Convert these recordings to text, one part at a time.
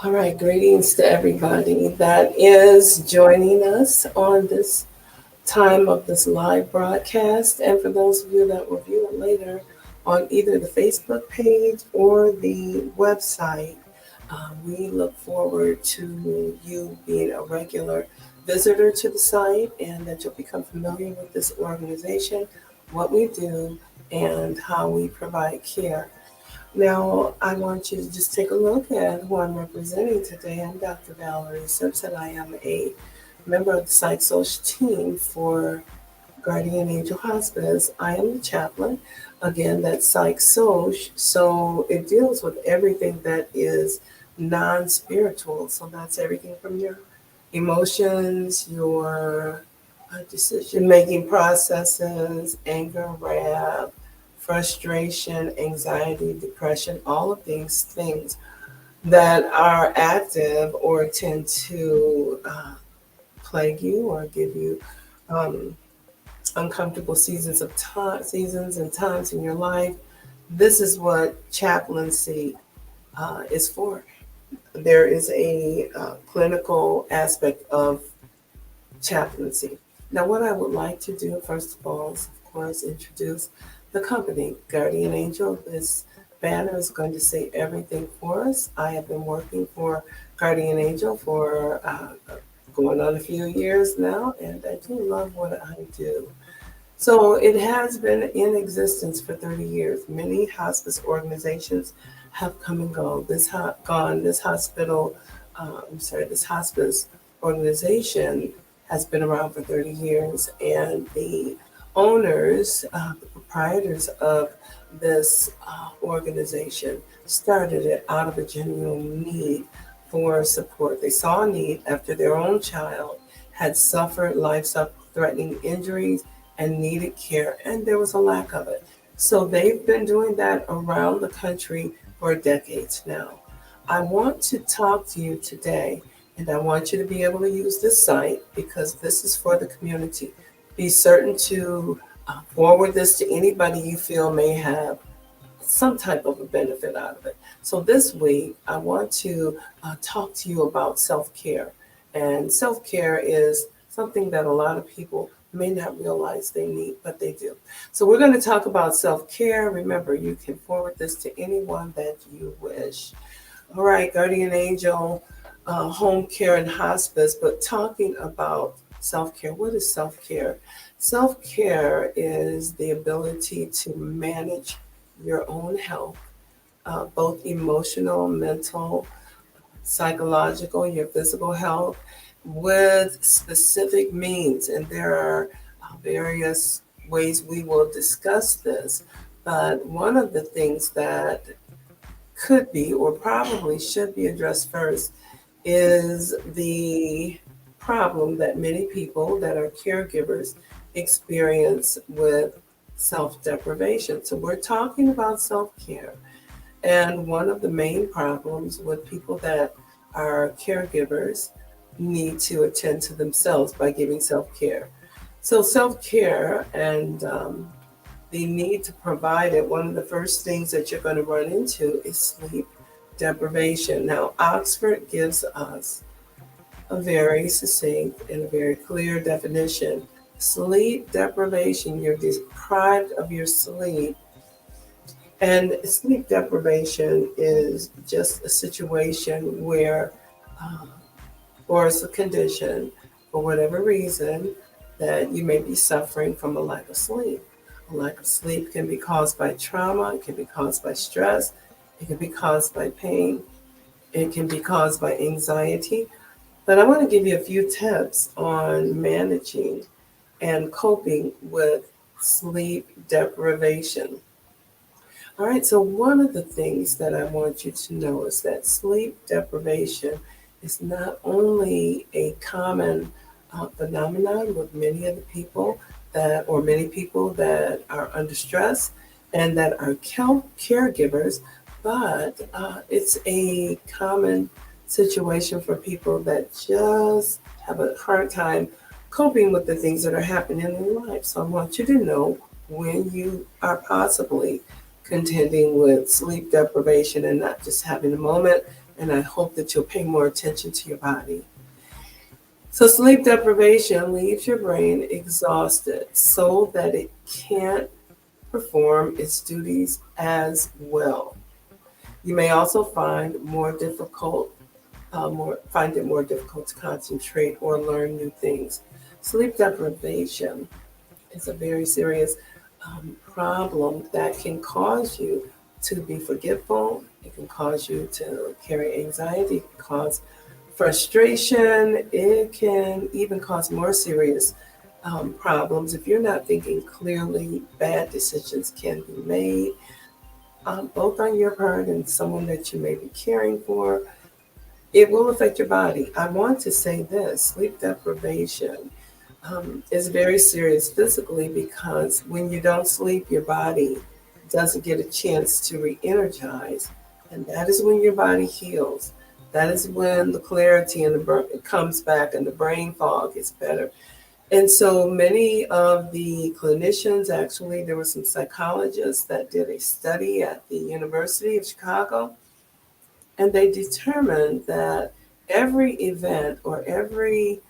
All right, greetings to everybody that is joining us on this time of this live broadcast. And for those of you that will view it later on either the Facebook page or the website, we look forward to you being a regular visitor to the site and that you'll become familiar with this organization, what we do, and how we provide care. Now, I want you to just take a look at who I'm representing today. I'm Dr. Valerie Simpson. I am a member of the Psych Social team for Guardian Angel Hospice. I am the chaplain. Again, that's Psych Social. So it deals with everything that is non spiritual. So that's everything from your emotions, your decision making processes, anger, wrath, frustration, anxiety, depression, all of these things that are active or tend to plague you or give you um, uncomfortable seasons and times in your life. This is what chaplaincy is for. There is a clinical aspect of chaplaincy. Now, what I would like to do, first of all, is, of course, introduce the company, Guardian Angel. This banner is going to say everything for us. I have been working for Guardian Angel for going on a few years now, and I do love what I do. So it has been in existence for 30 years. Many hospice organizations have come and gone. This this hospice organization has been around for 30 years, and the owners, the proprietors of this organization started it out of a genuine need for support. They saw a need after their own child had suffered life-threatening injuries and needed care, and there was a lack of it. So they've been doing that around the country for decades now. I want to talk to you today, and I want you to be able to use this site because this is for the community. Be certain to forward this to anybody you feel may have some type of a benefit out of it. So this week, I want to talk to you about self-care. And self-care is something that a lot of people may not realize they need, but they do. So we're going to talk about self-care. Remember, you can forward this to anyone that you wish. All right, Guardian Angel, home care and hospice, but talking about self-care. What is self-care? Self-care is the ability to manage your own health, both emotional, mental, psychological, your physical health, with specific means. And there are various ways we will discuss this. But one of the things that could be or probably should be addressed first is the problem that many people that are caregivers experience with self deprivation. So, we're talking about self care. And one of the main problems with people that are caregivers need to attend to themselves by giving self care. So, self care and the need to provide it, one of the first things that you're going to run into is sleep deprivation. Now, Oxford gives us a very succinct and a very clear definition. Sleep deprivation, you're deprived of your sleep. And sleep deprivation is just a situation where, uh, or it's a condition, for whatever reason, that you may be suffering from a lack of sleep. A lack of sleep can be caused by trauma, it can be caused by stress, it can be caused by pain, it can be caused by anxiety. But I want to give you a few tips on managing and coping with sleep deprivation. All right, so one of the things that I want you to know is that sleep deprivation is not only a common phenomenon with many of the people or many people that are under stress and that are caregivers, but it's a common situation for people that just have a hard time coping with the things that are happening in their life. So I want you to know when you are possibly contending with sleep deprivation and not just having a moment and I hope that you'll pay more attention to your body. So sleep deprivation leaves your brain exhausted so that it can't perform its duties as well. You may also find find it more difficult to concentrate or learn new things. Sleep deprivation is a very serious problem that can cause you to be forgetful. It can cause you to carry anxiety. It can cause frustration. It can even cause more serious problems. If you're not thinking clearly, bad decisions can be made, both on your part and someone that you may be caring for. It will affect your body. I want to say this: sleep deprivation is very serious physically, because when you don't sleep, your body doesn't get a chance to re-energize, and that is when your body heals. That is when the clarity and it comes back, and the brain fog is better. And so many of the clinicians, actually, there were some psychologists that did a study at the University of Chicago, and they determined that every event or every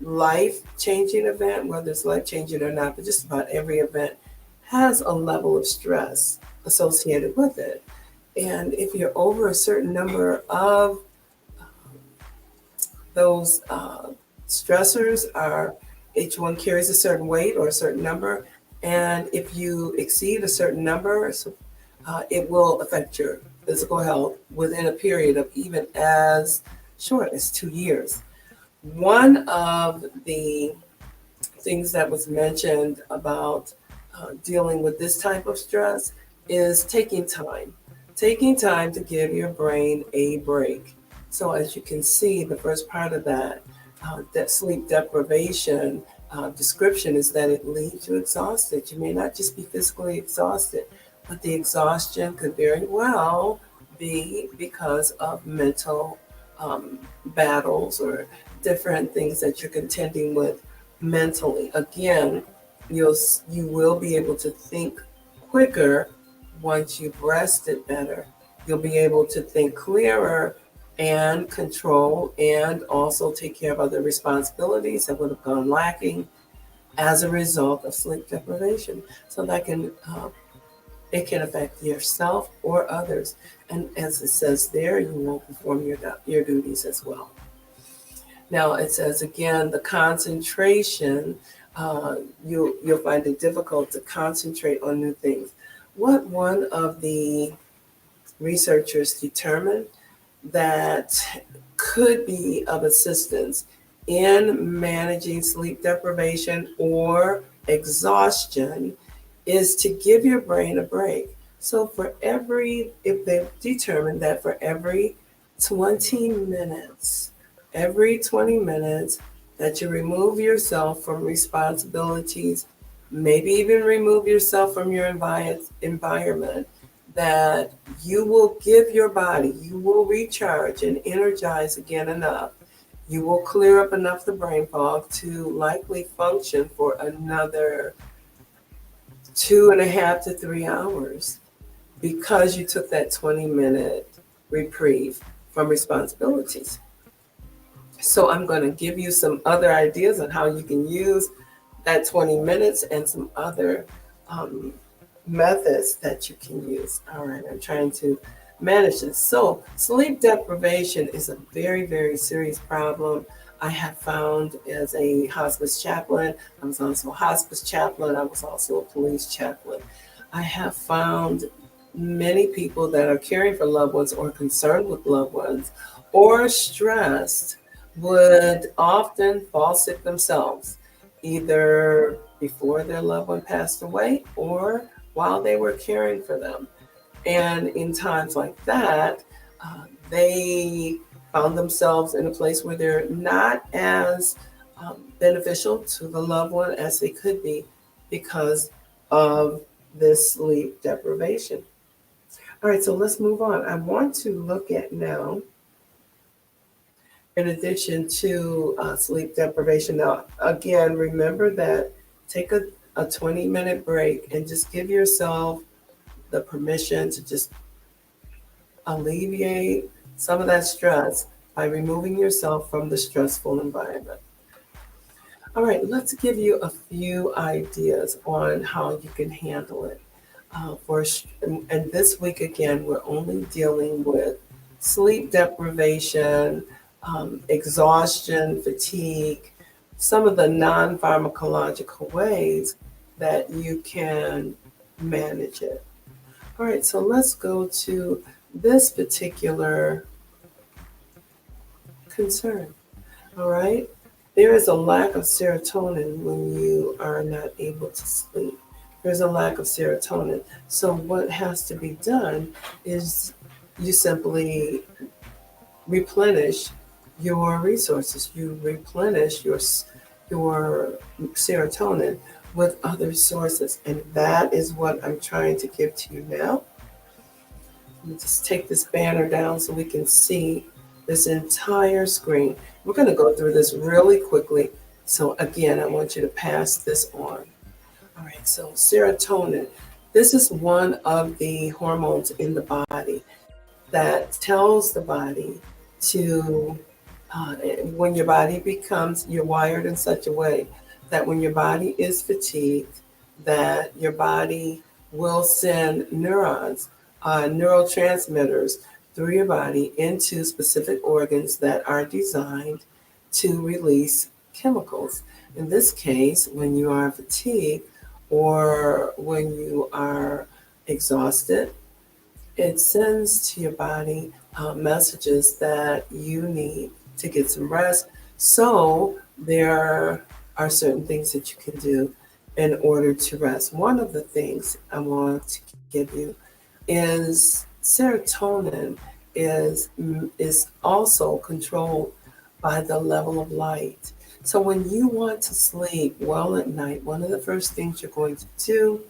life-changing event, whether it's life-changing or not, but just about every event has a level of stress associated with it. And if you're over a certain number of those stressors, each one carries a certain weight or a certain number. And if you exceed a certain number, it will affect your physical health within a period of even as short as 2 years. One of the things that was mentioned about dealing with this type of stress is taking time to give your brain a break. So as you can see, the first part of that sleep deprivation description is that it leaves you exhausted. You may not just be physically exhausted, but the exhaustion could very well be because of mental battles or different things that you're contending with mentally. Again, you will be able to think quicker once you've rested better. You'll be able to think clearer and control, and also take care of other responsibilities that would have gone lacking as a result of sleep deprivation. So that it can affect yourself or others. And as it says there, you won't perform your duties as well. Now it says again, the concentration, you'll find it difficult to concentrate on new things. What one of the researchers determined that could be of assistance in managing sleep deprivation or exhaustion is to give your brain a break. So if they've determined that for every 20 minutes, that you remove yourself from responsibilities, maybe even remove yourself from your environment, that you will give your body, you will recharge and energize again enough. You will clear up enough the brain fog to likely function for another 2.5 to 3 hours, because you took that 20-minute reprieve from responsibilities. So I'm going to give you some other ideas on how you can use that 20 minutes and some other methods that you can use. All right, I'm trying to manage this. So sleep deprivation is a very, very serious problem. I have found as a hospice chaplain, I was also a hospice chaplain, I was also a police chaplain. I have found many people that are caring for loved ones or concerned with loved ones or stressed would often fall sick themselves, either before their loved one passed away or while they were caring for them. And in times like that, they found themselves in a place where they're not as beneficial to the loved one as they could be because of this sleep deprivation. All right, so let's move on. I want to look at now, in addition to sleep deprivation. Now, again, remember that take a 20-minute break and just give yourself the permission to just alleviate some of that stress by removing yourself from the stressful environment. All right, let's give you a few ideas on how you can handle it. And this week again, we're only dealing with sleep deprivation, exhaustion, fatigue, some of the non-pharmacological ways that you can manage it. All right, so let's go to this particular concern. All right, there is a lack of serotonin when you are not able to sleep. There's a lack of serotonin. So what has to be done is you simply replenish your resources. You replenish your serotonin with other sources. And that is what I'm trying to give to you now. Let me just take this banner down so we can see this entire screen. We're going to go through this really quickly. So again, I want you to pass this on. All right, so serotonin. This is one of the hormones in the body that tells the body to, when your body becomes, you're wired in such a way that when your body is fatigued, that your body will send neurons, neurotransmitters through your body into specific organs that are designed to release chemicals. In this case, when you are fatigued or when you are exhausted, it sends to your body messages that you need to get some rest. So there are certain things that you can do in order to rest. One of the things I want to give you is serotonin is also controlled by the level of light. So when you want to sleep well at night, one of the first things you're going to do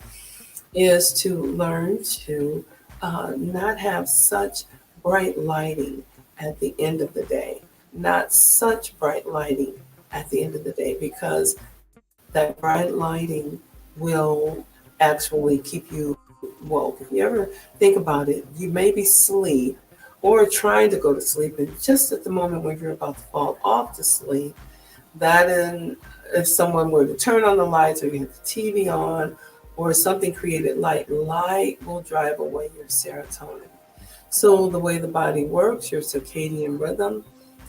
is to learn to not have such bright lighting at the end of the day. Not such bright lighting at the end of the day, because that bright lighting will actually keep you woke. If you ever think about it, you may be asleep or trying to go to sleep, and just at the moment when you're about to fall off to sleep, if someone were to turn on the lights or you have the TV on or something created light will drive away your serotonin. So the way the body works, your circadian rhythm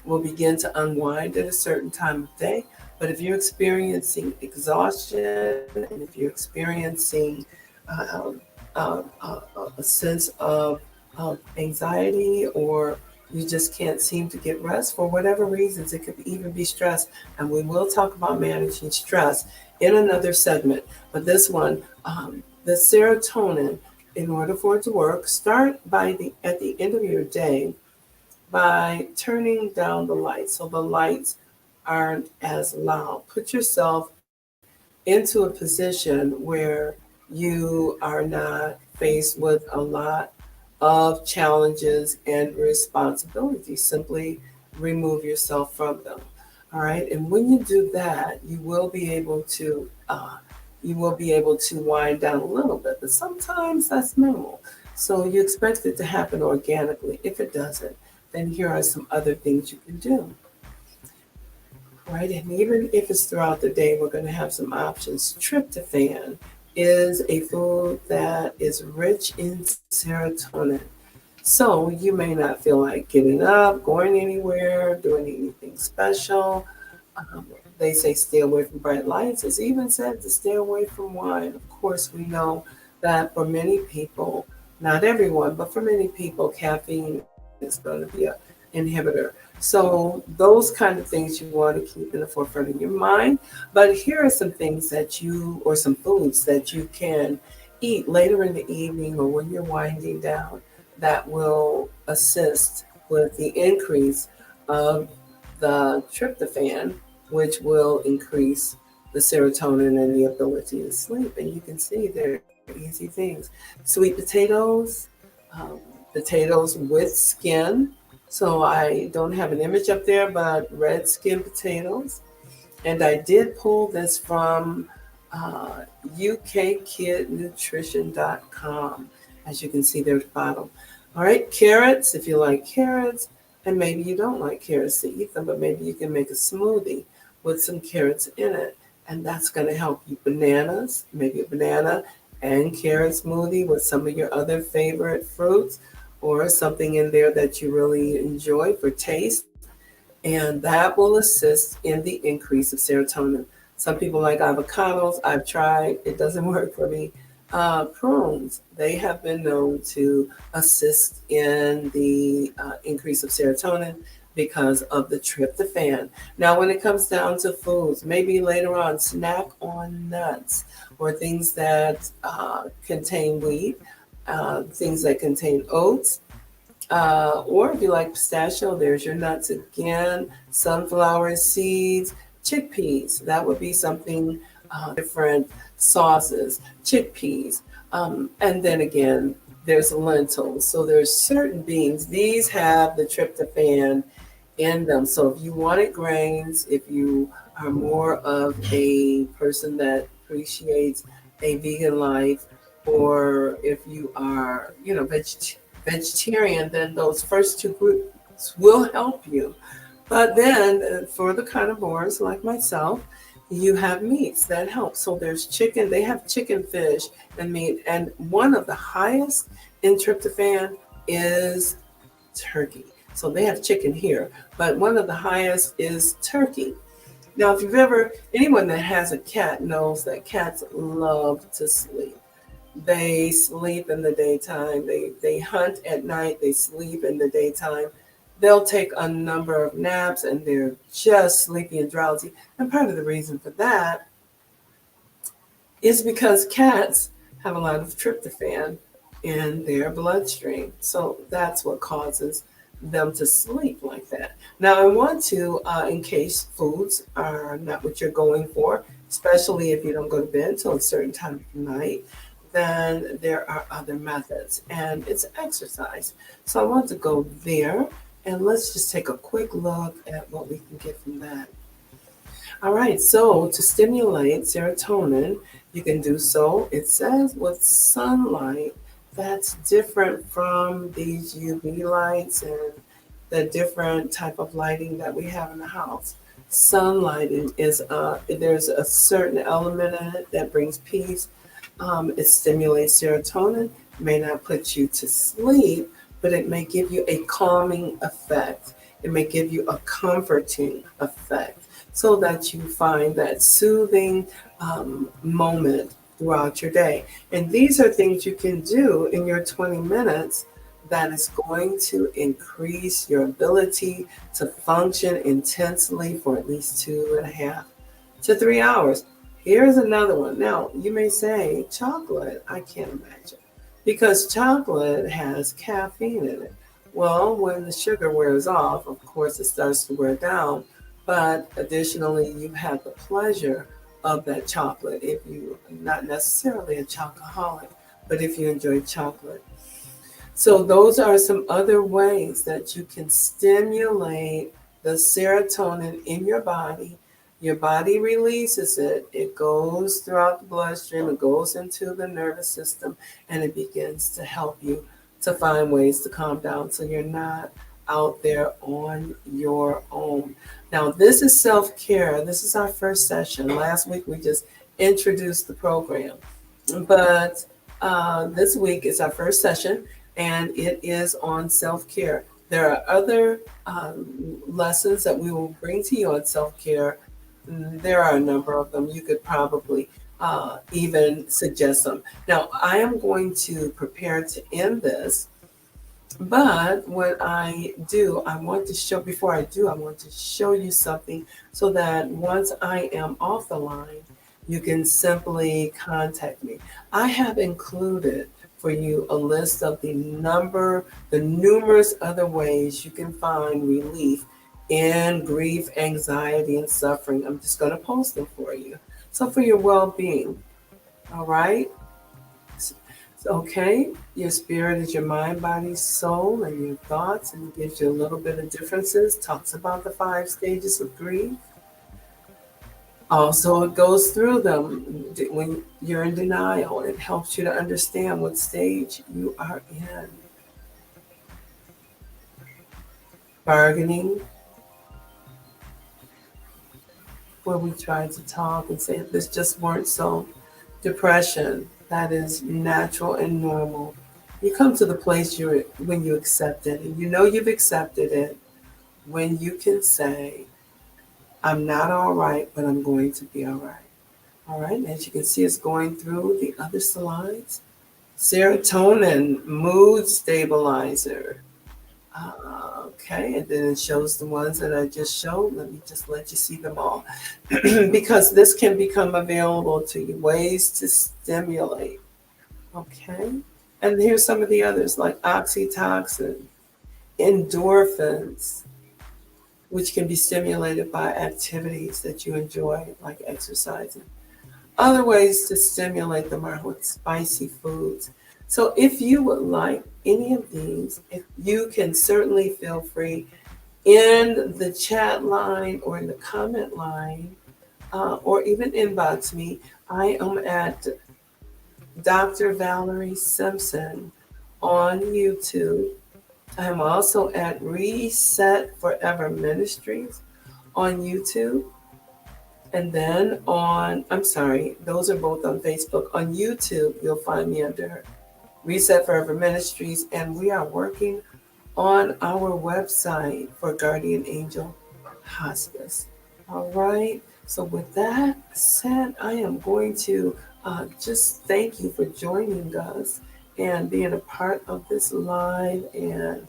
will begin to unwind at a certain time of day. But if you're experiencing exhaustion and if you're experiencing a sense of anxiety, or you just can't seem to get rest for whatever reasons, it could even be stress. And we will talk about managing stress in another segment. But this one, the serotonin, in order for it to work, start at the end of your day by turning down the lights so the lights aren't as loud. Put yourself into a position where you are not faced with a lot of challenges and responsibilities. Simply remove yourself from them. All right. And when you do that, you will be able to wind down a little bit, but sometimes that's minimal. So you expect it to happen organically. If it doesn't, then here are some other things you can do. Right, and even if it's throughout the day, we're going to have some options. Tryptophan is a food that is rich in serotonin. So you may not feel like getting up, going anywhere, doing anything special. They say stay away from bright lights. It's even said to stay away from wine. Of course, we know that for many people, not everyone, but for many people, caffeine is going to be an inhibitor. So those kind of things you want to keep in the forefront of your mind. But here are some things or some foods that you can eat later in the evening or when you're winding down that will assist with the increase of the tryptophan, which will increase the serotonin and the ability to sleep. And you can see they're easy things. Sweet potatoes, potatoes with skin. So I don't have an image up there, but red skin potatoes. And I did pull this from UKKidnutrition.com. As you can see there at the bottom. All right, carrots, if you like carrots, and maybe you don't like carrots to eat them, but maybe you can make a smoothie with some carrots in it, and that's going to help you. Bananas, maybe a banana and carrot smoothie with some of your other favorite fruits, or something in there that you really enjoy for taste, and that will assist in the increase of serotonin. Some people like avocados. I've tried, it doesn't work for me. Prunes, they have been known to assist in the increase of serotonin because of the tryptophan. Now, when it comes down to foods, maybe later on, snack on nuts or things that contain wheat, things that contain oats, or if you like pistachio, there's your nuts again, sunflower seeds, chickpeas. That would be something different sauces, chickpeas. And then again, there's lentils. So there's certain beans. These have the tryptophan in them. So if you wanted grains, if you are more of a person that appreciates a vegan life, or if you are, vegetarian, then those first two groups will help you. But then for the carnivores like myself, you have meats that help. So there's chicken, they have chicken, fish, and meat. And one of the highest in tryptophan is turkey. So they have chicken here, but one of the highest is turkey. Now, if anyone that has a cat knows that cats love to sleep. They sleep in the daytime. They hunt at night. They sleep in the daytime. They'll take a number of naps and they're just sleepy and drowsy. And part of the reason for that is because cats have a lot of tryptophan in their bloodstream. So that's what causes them to sleep like that. Now, I want to, in case foods are not what you're going for, especially if you don't go to bed until a certain time of night, then there are other methods, and it's exercise. So I want to go there, and let's just take a quick look at what we can get from that. All right, so to stimulate serotonin, you can do so, it says, with sunlight. That's different from these UV lights and the different type of lighting that we have in the house. Sunlight is, there's a certain element in it that brings peace. It stimulates serotonin, may not put you to sleep, but it may give you a calming effect. It may give you a comforting effect so that you find that soothing moment throughout your day. And these are things you can do in your 20 minutes that is going to increase your ability to function intensely for at least 2.5 to 3 hours. Here's another one. Now, you may say, chocolate, I can't imagine, because chocolate has caffeine in it. Well, when the sugar wears off, of course, it starts to wear down, but additionally, you have the pleasure of that chocolate if you are not necessarily a chocoholic, but if you enjoy chocolate. So those are some other ways that you can stimulate the serotonin in your body. Your body releases it. It goes throughout the bloodstream. It goes into the nervous system, and it begins to help you to find ways to calm down so you're not out there on your own. Now, this is self-care. This is our first session. Last week, we just introduced the program. But this week is our first session, and it is on self-care. There are other lessons that we will bring to you on self-care. There are a number of them. You could probably even suggest them. Now, I am going to prepare to end this, but what I do, I want to show, before I do, I want to show you something so that once I am off the line, you can simply contact me. I have included for you a list of the numerous other ways you can find relief in grief, anxiety, and suffering. I'm just going to post them for you. So for your well-being, all right? Okay, your spirit is your mind, body, soul, and your thoughts, and it gives you a little bit of differences. Talks about the 5 stages of grief. Also, it goes through them when you're in denial. It helps you to understand what stage you are in. bargaining, where we try to talk and say this just weren't so. Depression, that is natural and normal. You come to the place you're when you accept it, and you know you've accepted it when you can say, I'm not all right, but I'm going to be all right. All right, and as you can see, it's going through the other slides. Serotonin, mood stabilizer. Okay, and then it shows the ones that I just showed. Let me just let you see them all. Because this can become available to you, ways to stimulate. Okay, and here's some of the others like oxytocin, endorphins, which can be stimulated by activities that you enjoy, like exercising. Other ways to stimulate them are with spicy foods. So if you would like any of these, if you can certainly feel free in the chat line or in the comment line, or even inbox me. I am at Dr. Valerie Simpson on YouTube. I am also at Reset Forever Ministries on YouTube. And then I'm sorry, those are both on Facebook. On YouTube, you'll find me under Reset Forever Ministries. And we are working on our website for Guardian Angel Hospice. All right. So with that said, I am going to just thank you for joining us and being a part of this live, and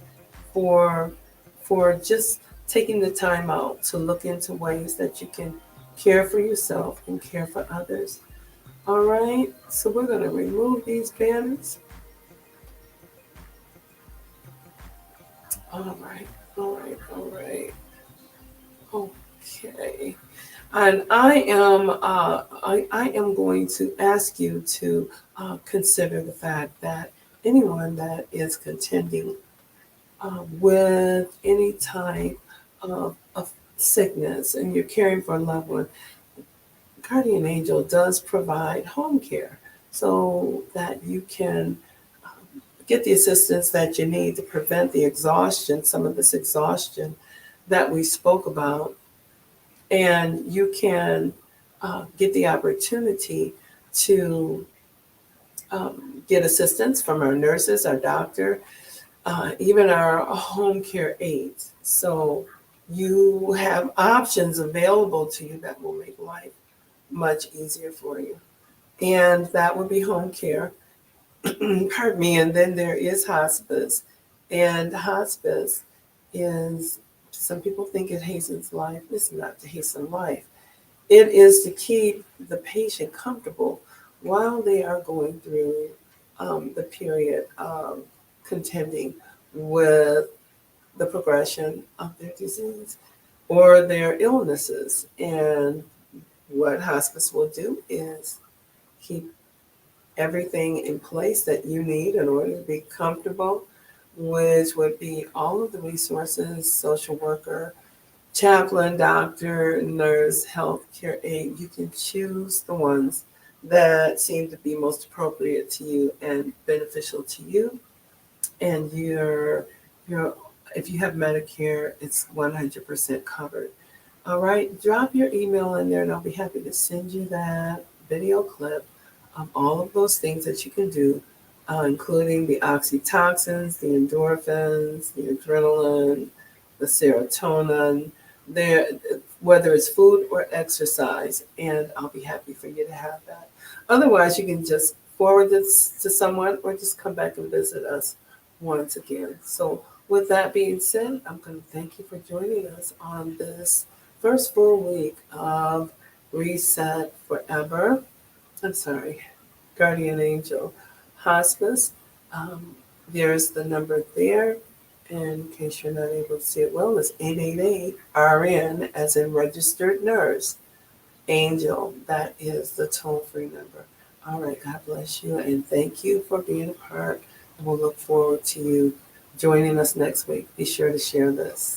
for just taking the time out to look into ways that you can care for yourself and care for others. All right. So we're going to remove these banners. All right. All right. All right. Okay. And I am going to ask you to consider the fact that anyone that is contending with any type of sickness and you're caring for a loved one, Guardian Angel does provide home care so that you can get the assistance that you need to prevent the exhaustion, some of this exhaustion that we spoke about. And you can get the opportunity to get assistance from our nurses, our doctor, even our home care aides. So you have options available to you that will make life much easier for you. And that would be home care. Pardon me. And then there is hospice. And hospice is, some people think it hastens life. It's not to hasten life. It is to keep the patient comfortable while they are going through the period of contending with the progression of their disease or their illnesses. And what hospice will do is keep everything in place that you need in order to be comfortable, which would be all of the resources, social worker, chaplain, doctor, nurse, healthcare aide. You can choose the ones that seem to be most appropriate to you and beneficial to you. And if you have Medicare, it's 100% covered. All right, drop your email in there and I'll be happy to send you that video clip of all of those things that you can do, including the oxytocins, the endorphins, the adrenaline, the serotonin, whether it's food or exercise, and I'll be happy for you to have that. Otherwise, you can just forward this to someone or just come back and visit us once again. So with that being said, I'm going to thank you for joining us on this first full week of Reset Forever. I'm sorry, Guardian Angel Hospice. There's the number there. In case you're not able to see it well, it's 888-RN, as in registered nurse. Angel, that is the toll-free number. All right, God bless you, and thank you for being a part. And we'll look forward to you joining us next week. Be sure to share this.